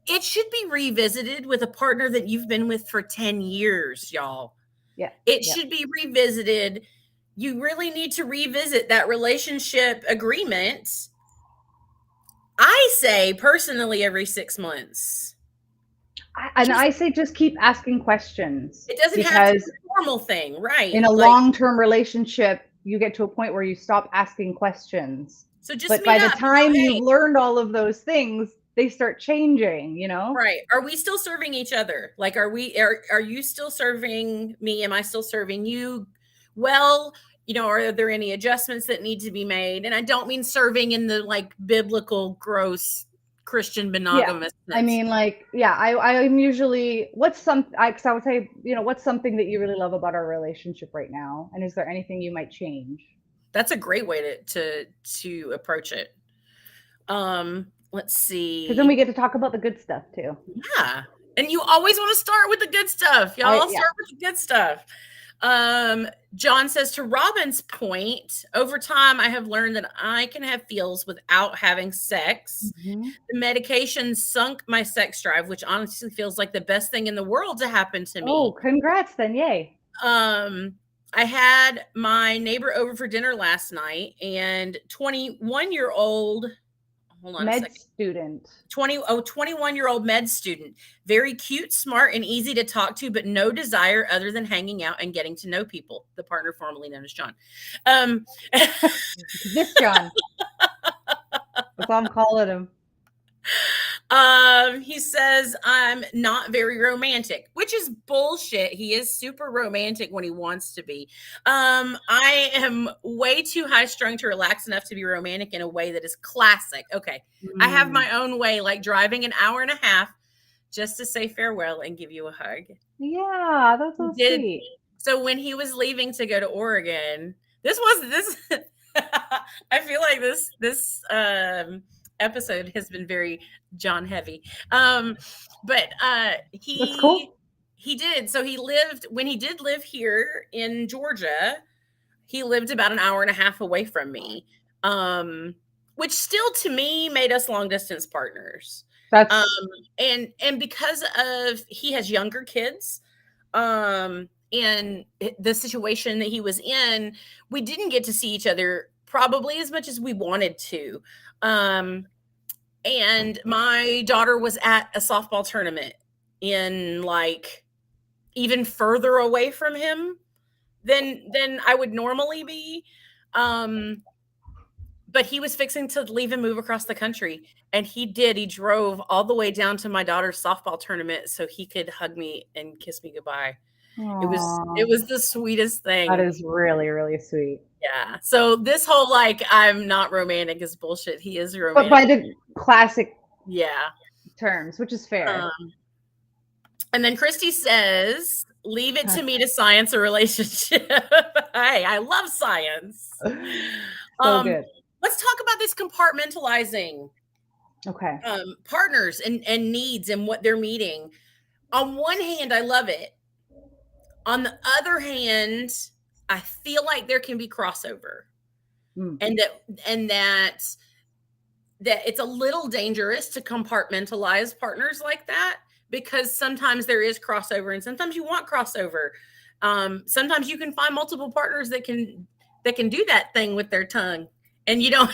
It should be revisited with a partner that you've been with for 10 years, y'all. Yeah. It should be revisited. You really need to revisit that relationship agreement. I say personally every 6 months. I say just keep asking questions. It doesn't have to be a normal thing, right? In a long-term relationship, you get to a point where you stop asking questions. So just but by the time you've learned all of those things, they start changing, you know? Right. Are we still serving each other? Like, are you still serving me? Am I still serving you? Well, are there any adjustments that need to be made? And I don't mean serving in the like biblical, gross Christian monogamous. I mean, I'm usually, because I would say, what's something that you really love about our relationship right now? And is there anything you might change? That's a great way to approach it. let's see. Because then we get to talk about the good stuff too. Yeah. And you always want to start with the good stuff. Y'all Yeah. start with the good stuff. John says, to Robin's point, over time I have learned that I can have feels without having sex. Mm-hmm. The medication sunk my sex drive, which honestly feels like the best thing in the world to happen to me. Oh, congrats then. Yay. I had my neighbor over for dinner last night, and 21-year-old hold on med a second. Student. 21-year-old med student. Very cute, smart, and easy to talk to, but no desire other than hanging out and getting to know people. The partner formerly known as John. This John. That's all I'm calling him. He says, I'm not very romantic, which is bullshit. He is super romantic when he wants to be. I am way too high strung to relax enough to be romantic in a way that is classic. Okay. I have my own way, like driving an hour and a half just to say farewell and give you a hug. Yeah, that's so sweet. So when he was leaving to go to Oregon, this I feel like this episode has been very John heavy. But That's cool. He did. So when he did live here in Georgia, he lived about an hour and a half away from me. Which still to me made us long distance partners. That's and because of he has younger kids, and the situation that he was in, we didn't get to see each other probably as much as we wanted to. And my daughter was at a softball tournament in like even further away from him than I would normally be. But he was fixing to leave and move across the country. And he did. He drove all the way down to my daughter's softball tournament so he could hug me and kiss me goodbye. Aww. It was the sweetest thing. That is really, really sweet. Yeah. So this whole like I'm not romantic is bullshit. He is romantic. But by the classic terms, which is fair. And then Christy says, leave it to me to science a relationship. Hey, I love science. So good. Let's talk about this compartmentalizing. Okay. Partners and needs and what they're meeting. On one hand, I love it. On the other hand, I feel like there can be crossover. And that it's a little dangerous to compartmentalize partners like that, because sometimes there is crossover and sometimes you want crossover. Sometimes you can find multiple partners that can do that thing with their tongue, and you don't,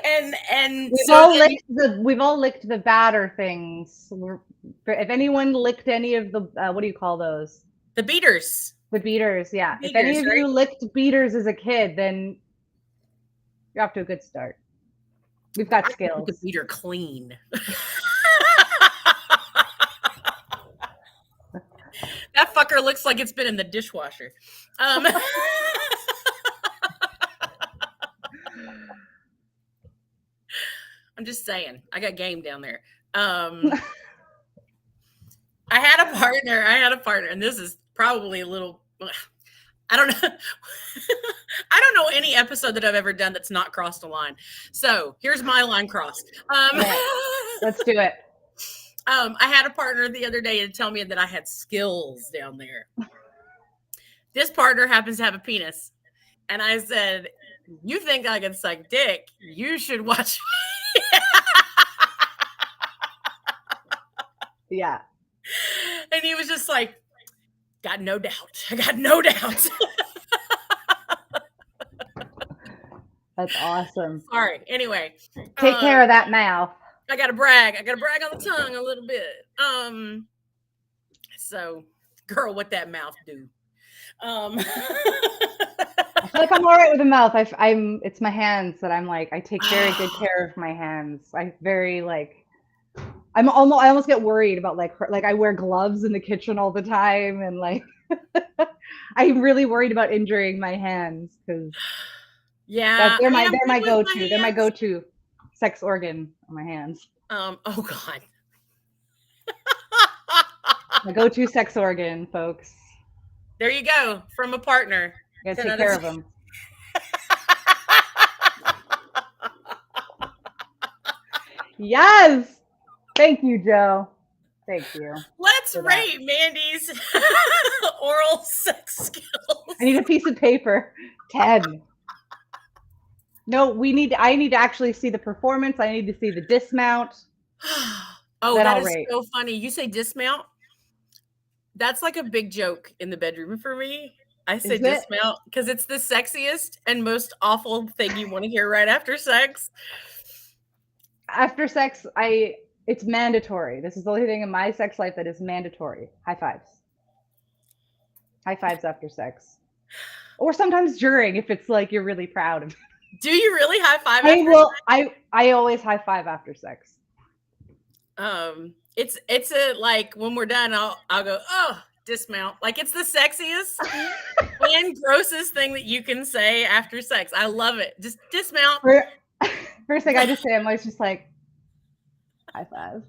and we've all licked the batter things. If anyone licked any of the, what do you call those? The beaters. The beaters, yeah. If any of you licked beaters as a kid, then you're off to a good start. We've got skills. The beater clean. That fucker looks like it's been in the dishwasher. I'm just saying, I got game down there. I had a partner, and this is probably a little, I don't know. I don't know any episode that I've ever done that's not crossed a line. So here's my line crossed. Let's do it. I had a partner the other day to tell me that I had skills down there. This partner happens to have a penis. And I said, you think I can suck dick? You should watch me. Yeah. And he was just like, got no doubt. I got no doubt. That's awesome. Sorry. Anyway. Take care of that mouth. I gotta brag. I gotta brag on the tongue a little bit. So girl, what that mouth do? I feel like I'm all right with the mouth. It's my hands that I'm like, I take very good care of my hands. I almost get worried about like I wear gloves in the kitchen all the time, and like I'm really worried about injuring my hands because they're my go-to. They're my go-to sex organ on my hands. Oh God. My go-to sex organ, folks. There you go, from a partner. You gotta take care of them. Yes. Thank you, Joe. Thank you. Let's for that. rate Mandy's oral sex skills. I need a piece of paper. 10. No, I need to actually see the performance. I need to see the dismount. Oh, Then that I'll is rate. so funny. You say dismount? That's like a big joke in the bedroom for me. I say Is it? dismount because it's the sexiest and most awful thing you want to hear right after sex. After sex, it's mandatory. This is the only thing in my sex life that is mandatory. High fives. High fives after sex. Or sometimes during if it's like you're really proud of. Do you really high five I after will I always high five after sex. It's a like when we're done, I'll go, oh, dismount. Like it's the sexiest and grossest thing that you can say after sex. I love it. Just dismount. First thing I just say, I'm always just like, high five.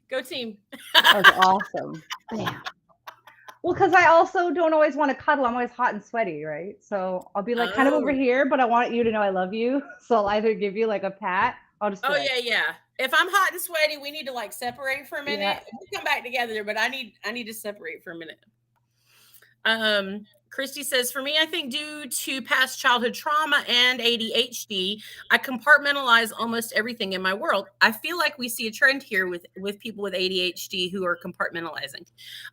Go team. That was awesome. Bam. Well, because I also don't always want to cuddle. I'm always hot and sweaty, right? So I'll be like kind of over here, but I want you to know I love you. So I'll either give you like a pat. I'll just. Oh yeah. If I'm hot and sweaty, we need to like separate for a minute. Yeah. We'll come back together, but I need to separate for a minute. Christy says, for me, I think due to past childhood trauma and ADHD, I compartmentalize almost everything in my world. I feel like we see a trend here with people with ADHD who are compartmentalizing.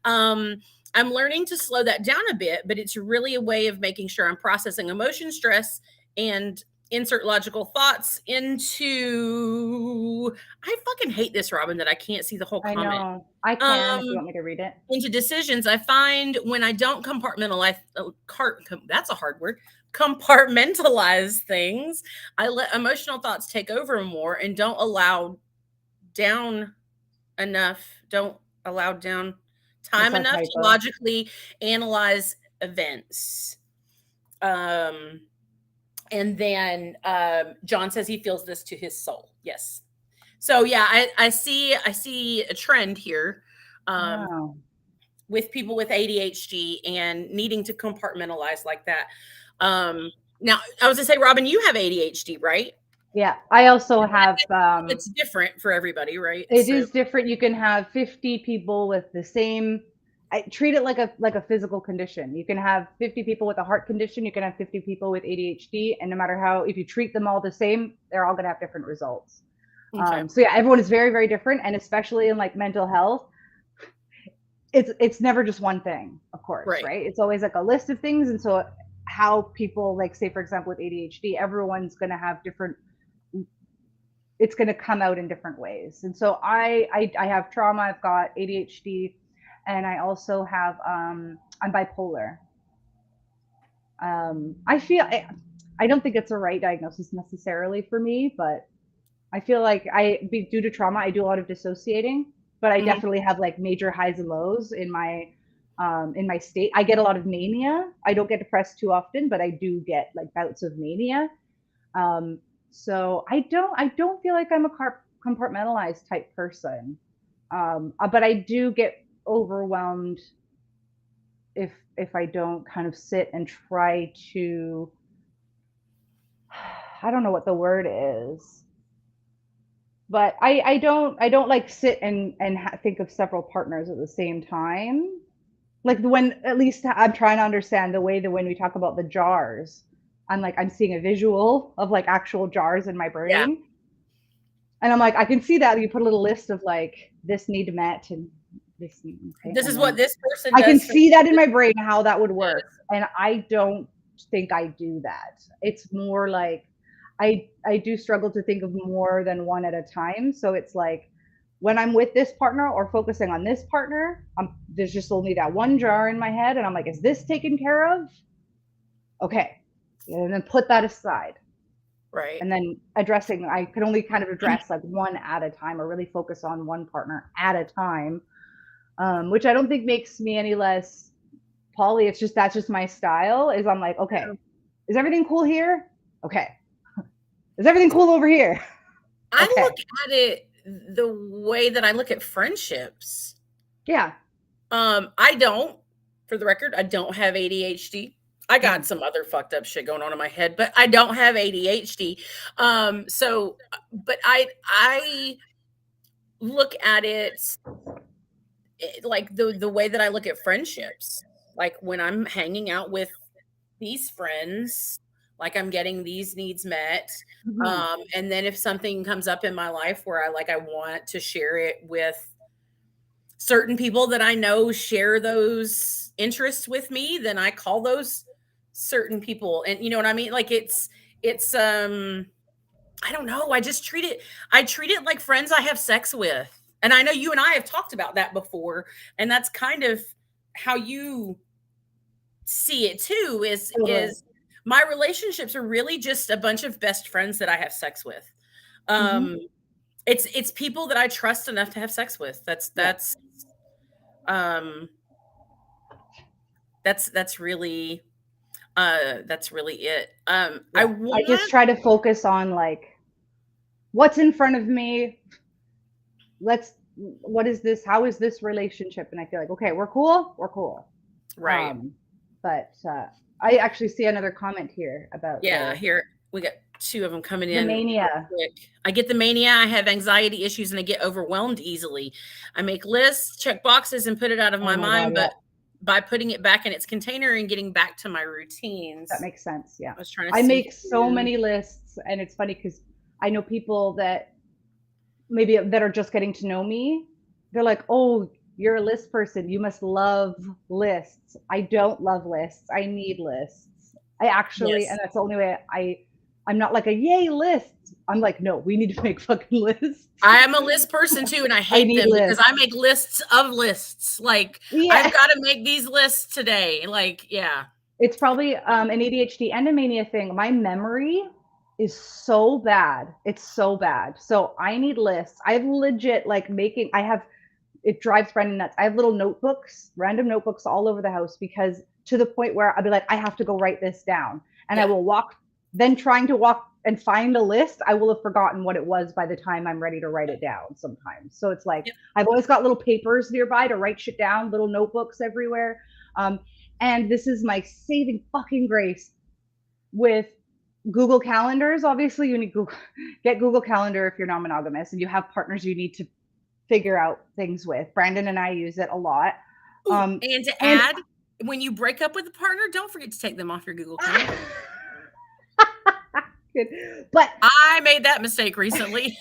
I'm learning to slow that down a bit, but it's really a way of making sure I'm processing emotion, stress, and insert logical thoughts into. I fucking hate this, Robin, that I can't see the whole comment. I know. I can if you want me to read it. Into decisions, I find when I don't compartmentalize, that's a hard word, compartmentalize things, I let emotional thoughts take over more and don't allow down time enough to logically analyze events. And then John says he feels this to his soul. Yes. So yeah, I see a trend here with people with ADHD and needing to compartmentalize like that. Now I was gonna say, Robin, you have ADHD, right? Yeah, I also have. It's different for everybody, right? It is different. You can have 50 people with the same. I treat it like a physical condition. You can have 50 people with a heart condition. You can have 50 people with ADHD, and no matter how, if you treat them all the same, they're all going to have different results. Okay. So yeah, everyone is very, very different, and especially in like mental health, it's never just one thing, of course, right? It's always like a list of things, and so how people, like, say for example with ADHD, everyone's going to have different. It's going to come out in different ways, and so I have trauma. I've got ADHD, and I also have I'm bipolar. I feel I don't think it's a right diagnosis necessarily for me, but I feel like due to trauma, I do a lot of dissociating, but I definitely have like major highs and lows in my state. I get a lot of mania. I don't get depressed too often, but I do get like bouts of mania. So I don't feel like I'm a compartmentalized type person. But I do get overwhelmed if I don't kind of sit and try to, I don't know what the word is, but I don't like sit and think of several partners at the same time. Like when, at least I'm trying to understand the way that when we talk about the jars, I'm seeing a visual of like actual jars in my brain. Yeah. And I'm like, I can see that you put a little list of like this need met and this need. Okay, this is what this person does. I can see that in my brain how that would work. And I don't think I do that. It's more like I do struggle to think of more than one at a time. So it's like when I'm with this partner or focusing on this partner, there's just only that one jar in my head. And I'm like, is this taken care of? Okay. And then put that aside. Right. And then addressing, I can only kind of address like one at a time or really focus on one partner at a time, which I don't think makes me any less poly. It's just, that's just my style is I'm like, okay, is everything cool here? Okay. Is everything cool over here? I look at it the way that I look at friendships. Yeah. I don't, for the record, I don't have ADHD. I got some other fucked up shit going on in my head, but I don't have ADHD. But I look at it like the way that I look at friendships. Like when I'm hanging out with these friends, like I'm getting these needs met. Mhm. And then if something comes up in my life where I want to share it with certain people that I know share those interests with me, then I call those certain people. And you know what I mean? Like it's I don't know. I treat it like friends I have sex with. And I know you and I have talked about that before. And that's kind of how you see it too Totally. is my relationships are really just a bunch of best friends that I have sex with. Mhm. Um it's people that I trust enough to have sex with. Yeah. Um that's really that's really it. I Yeah. I just want try to focus on like what's in front of me. What is this? How is this relationship? And I feel like, okay, we're cool. We're cool. right. Um, but I actually see another comment here about Yeah, here we got two of them coming the in real mania. quick. I get the mania. I have anxiety issues and I get overwhelmed easily. I make lists, check boxes, and put it out of Oh my my God. mind, Yeah. but by putting it back in its container and getting back to my That routines. makes sense. Yeah. I was trying to I see make so here. many lists, and it's funny because I know people that maybe that are just getting to know me. They're like, "Oh, you're a list person. You must love lists." I don't love lists. I need lists. I actually, and Yes. that's the only way I'm not like a yay list. I'm like, no, we need to make fucking lists. I am a list person too, and I I hate need them because I lists. make lists of lists. Like, I've Yeah. got to make these lists today. Like, yeah. It's probably an ADHD and a mania thing. My memory is so bad. It's so bad. So I need lists. I've legit like making, I have, it drives Brendan nuts. I have little notebooks, random notebooks all over the house because to the point where I'll be like, I have to go write this down. And I Yeah. will walk, then trying to walk and find a list, I will have forgotten what it was by the time I'm ready to write it down sometimes. So it's like, Yep. I've always got little papers nearby to write shit down, little notebooks everywhere. Um, and this is my saving fucking grace with Google Calendars. Obviously, you need Google, get Google Calendar if you're non-monogamous and you have partners you need to figure out things with. Brandon and I use it a lot. Ooh, Um, and to and add, when you break up with a partner, don't forget to take them off your Google Calendar. good. But I made that mistake recently.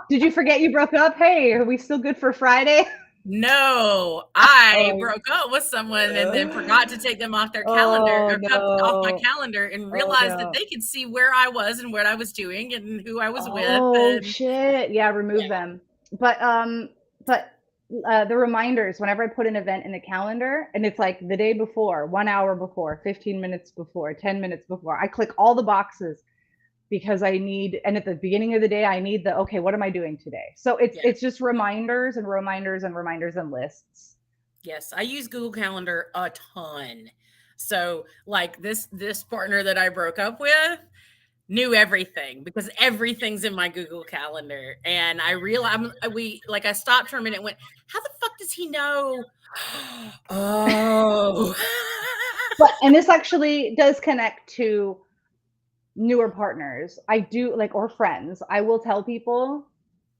did you forget you broke up? Hey, are we still good for Friday? No, I Oh, broke up with someone and then forgot to take them off their calendar oh or off my no. calendar and Oh realized that no. they could see where I was and what I was doing and who I was with. Oh And shit. Yeah, yeah, remove them. But the reminders whenever I put an event in the calendar and it's like the day before, 1 hour before, 15 minutes before, 10 minutes before, I click all the boxes because I need, and at the beginning of the day I need the okay, what am I doing today? So yeah. it's just reminders and reminders and reminders and lists. Yes, I use Google Calendar a ton. So, like this partner that I broke up with knew everything because everything's in my Google Calendar. And I realized I stopped for a minute and went, how the fuck does he know? Oh. But and this actually does connect to newer partners. I do like or friends. I will tell people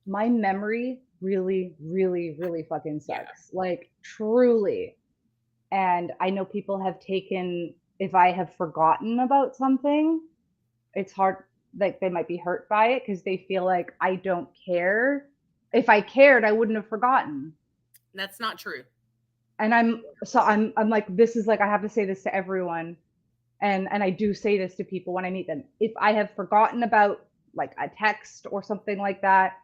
my memory really, really, really fucking Yeah. sucks. Like truly. And I know people have taken if I have forgotten about something, it's hard like they might be hurt by it because they feel like I don't care. If I cared, I wouldn't have forgotten. That's not true. And I'm like this is like I have to say this to everyone and I do say this to people when I meet them. If I have forgotten about like a text or something like that,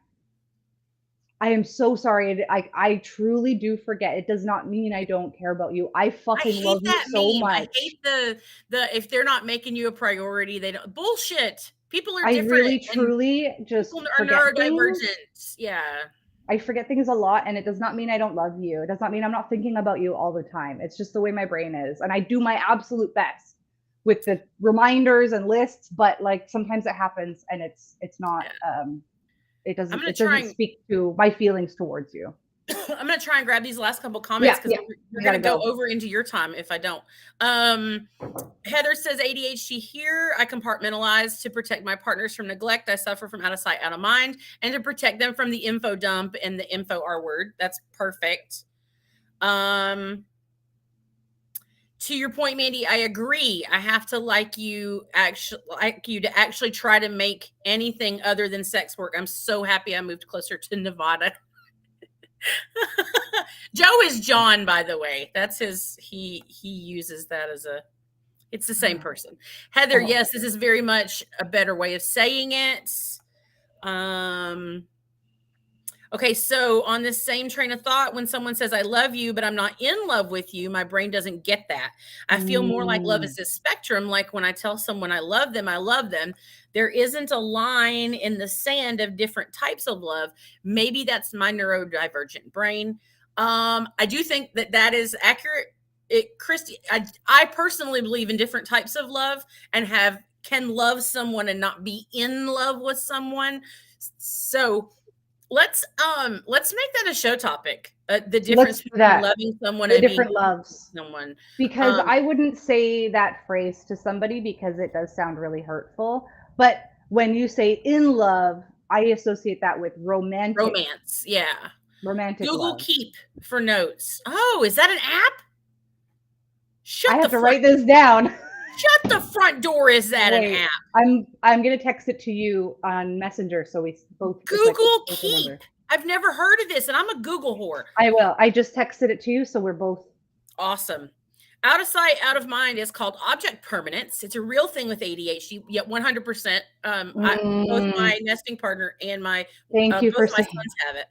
I am so sorry. I truly do forget. It does not mean I don't care about you. I I fucking hate love you that so meme. I much. hate the if they're not making you a priority, they don't bullshit. People are I different really and truly people just are forget things. neurodivergent. Yeah. I forget things a lot, and it does not mean I don't love you. It does not mean I'm not thinking about you all the time. It's just the way my brain is, and I do my absolute best with the reminders and lists. But like sometimes it happens, and it's not. Yeah. It I'm doesn't gonna it try doesn't and speak to my feelings towards you. I'm going to try and grab these last couple comments because we're going to go over into your time if I don't. Heather says ADHD here. I compartmentalize to protect my partners from neglect. I suffer from out of sight, out of mind, and to protect them from the info dump and the info R word. That's perfect. To your point, Mandy, I agree. I have to like you to actually try to make anything other than sex work. I'm so happy I moved closer to Nevada. Joe is John, by the way. That's his. He uses that as a. It's the same person. Heather, yes, this is very much a better way of saying it. Okay, so on this same train of thought, when someone says, I love you, but I'm not in love with you, my brain doesn't get that. I feel more like love is this spectrum. Like when I tell someone I love them, I love them. There isn't a line in the sand of different types of love. Maybe that's my neurodivergent brain. I do think that is accurate. Christy, I personally believe in different types of love and can love someone and not be in love with someone. So let's make that a show topic. The difference between loving someone and different loves someone. Because I wouldn't say that phrase to somebody because it does sound really hurtful. But when you say in love, I associate that with romance. Yeah. Romantic Google love. Keep for notes. Oh, is that an app? I have to write this down. Shut the front door. Is that an app? I'm gonna text it to you on Messenger so we both Google Keep. I've never heard of this, and I'm a Google whore. I will. I just texted it to you, so we're both awesome. Out of sight, out of mind is called object permanence. It's a real thing with ADHD. Yet 100%. Both my nesting partner and my thank you for both my sons have it.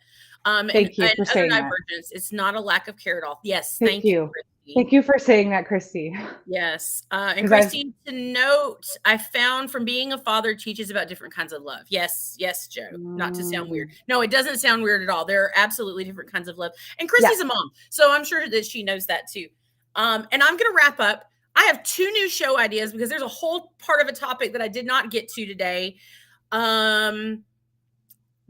Thank you for saying that. It's not a lack of care at all. Yes, thank you. Thank you for saying that, Christy. Yes. And Christy, to note, I found from being a father teaches about different kinds of love. Yes, Joe. Not to sound weird. No, it doesn't sound weird at all. There are absolutely different kinds of love. And Christy's a mom, so I'm sure that she knows that too. And I'm going to wrap up. I have 2 new show ideas because there's a whole part of a topic that I did not get to today.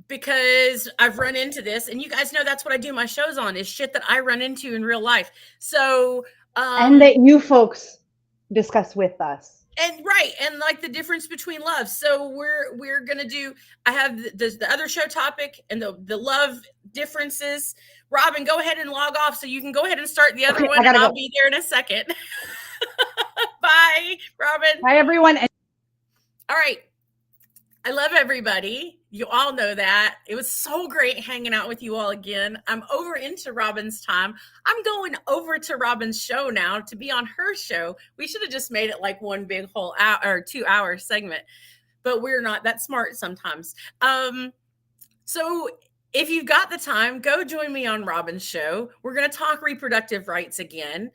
Because I've run into this, and you guys know that's what I do my shows on, is shit that I run into in real life. So and that you folks discuss with us. And like the difference between love. So we're gonna do. I have the other show topic and the love differences. Robin, go ahead and log off so you can go ahead and start the other one, and I'll be there in a second. Bye, Robin. Bye, everyone. All right. I love everybody. You all know that. It was so great hanging out with you all again. I'm over into Robin's time. I'm going over to Robin's show now to be on her show. We should have just made it like one big whole hour or 2-hour segment, but we're not that smart sometimes. So if you've got the time, go join me on Robin's show. We're going to talk reproductive rights again.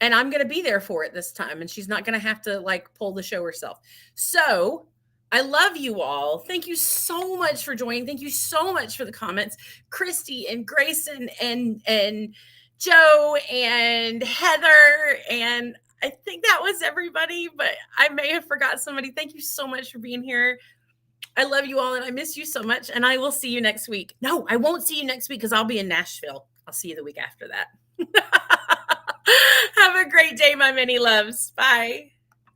And I'm going to be there for it this time. And she's not going to have to like pull the show herself. So I love you all. Thank you so much for joining. Thank you so much for the comments. Christy and Grayson and Joe and Heather. And I think that was everybody, but I may have forgot somebody. Thank you so much for being here. I love you all and I miss you so much. And I will see you next week. No, I won't see you next week because I'll be in Nashville. I'll see you the week after that. Have a great day, my mini loves. Bye.